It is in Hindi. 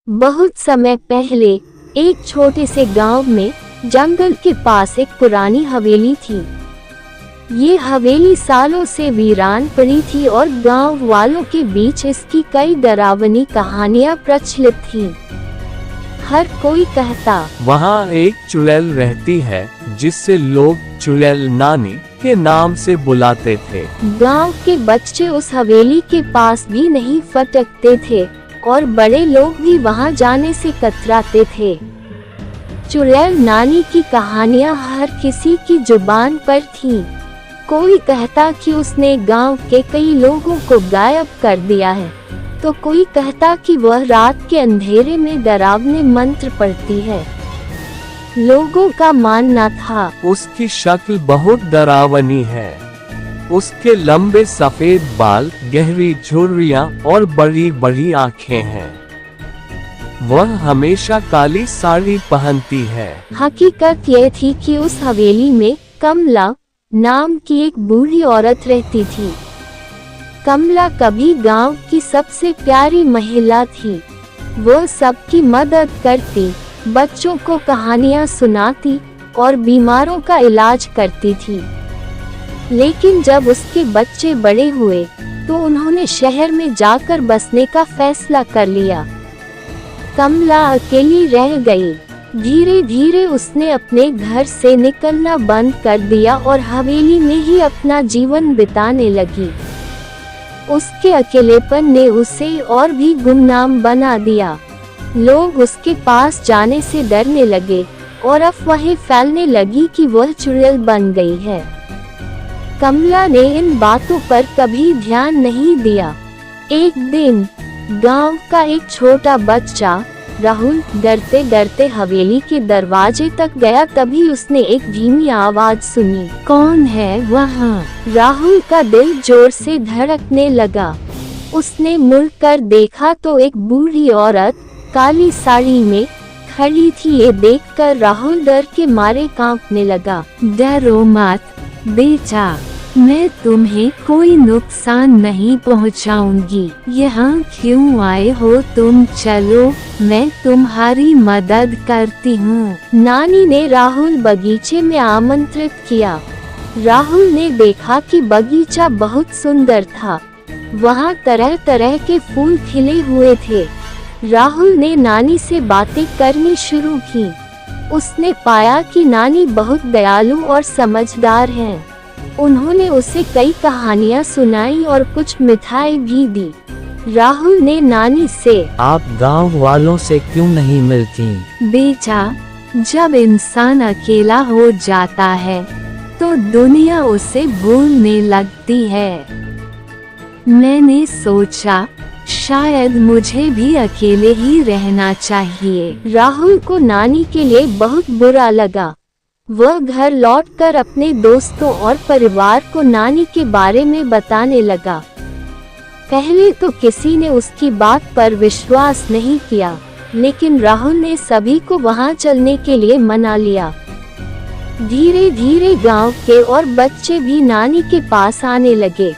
बहुत समय पहले एक छोटे से गांव में जंगल के पास एक पुरानी हवेली थी। ये हवेली सालों से वीरान पड़ी थी और गांव वालों के बीच इसकी कई डरावनी कहानियां प्रचलित थीं। हर कोई कहता, वहाँ एक चुड़ैल रहती है जिससे लोग चुड़ैल नानी के नाम से बुलाते थे। गांव के बच्चे उस हवेली के पास भी नहीं फटकते थे और बड़े लोग भी वहां जाने से कतराते थे। चुड़ैल नानी की कहानियां हर किसी की जुबान पर थीं। कोई कहता कि उसने गांव के कई लोगों को गायब कर दिया है, तो कोई कहता कि वह रात के अंधेरे में डरावने मंत्र पढ़ती है। लोगों का मानना था, उसकी शक्ल बहुत डरावनी है। उसके लंबे सफेद बाल, गहरी झुर्रियां और बड़ी बड़ी आंखें हैं। वह हमेशा काली साड़ी पहनती है। हकीकत यह थी कि उस हवेली में कमला नाम की एक बूढ़ी औरत रहती थी। कमला कभी गांव की सबसे प्यारी महिला थी। वह सबकी मदद करती, बच्चों को कहानियां सुनाती और बीमारों का इलाज करती थी। लेकिन जब उसके बच्चे बड़े हुए तो उन्होंने शहर में जाकर बसने का फैसला कर लिया। कमला अकेली रह गई। धीरे धीरे उसने अपने घर से निकलना बंद कर दिया और हवेली में ही अपना जीवन बिताने लगी। उसके अकेलेपन ने उसे और भी गुमनाम बना दिया। लोग उसके पास जाने से डरने लगे और अफवाहें फैलने लगी कि वह चुड़ैल बन गई है। कमला ने इन बातों पर कभी ध्यान नहीं दिया। एक दिन गांव का एक छोटा बच्चा राहुल डरते डरते हवेली के दरवाजे तक गया। तभी उसने एक धीमी आवाज सुनी, कौन है वहाँ? राहुल का दिल जोर से धड़कने लगा। उसने मुड़कर देखा तो एक बूढ़ी औरत काली साड़ी में खड़ी थी। ये देखकर राहुल डर के मारे कांपने लगा। डरो मत बेटा, मैं तुम्हें कोई नुकसान नहीं पहुंचाऊंगी। यहाँ क्यों आए हो तुम? चलो, मैं तुम्हारी मदद करती हूँ। नानी ने राहुल बगीचे में आमंत्रित किया। राहुल ने देखा कि बगीचा बहुत सुंदर था। वहाँ तरह तरह के फूल खिले हुए थे। राहुल ने नानी से बातें करनी शुरू की। उसने पाया कि नानी बहुत दयालु और समझदार हैं। उन्होंने उसे कई कहानियां सुनाई और कुछ मिठाई भी दी। राहुल ने नानी से, आप गांव वालों से क्यों नहीं मिलती? बेटा, जब इंसान अकेला हो जाता है तो दुनिया उसे भूलने लगती है। मैंने सोचा शायद मुझे भी अकेले ही रहना चाहिए। राहुल को नानी के लिए बहुत बुरा लगा। वह घर लौटकर अपने दोस्तों और परिवार को नानी के बारे में बताने लगा। पहले तो किसी ने उसकी बात पर विश्वास नहीं किया, लेकिन राहुल ने सभी को वहां चलने के लिए मना लिया। धीरे धीरे गांव के और बच्चे भी नानी के पास आने लगे।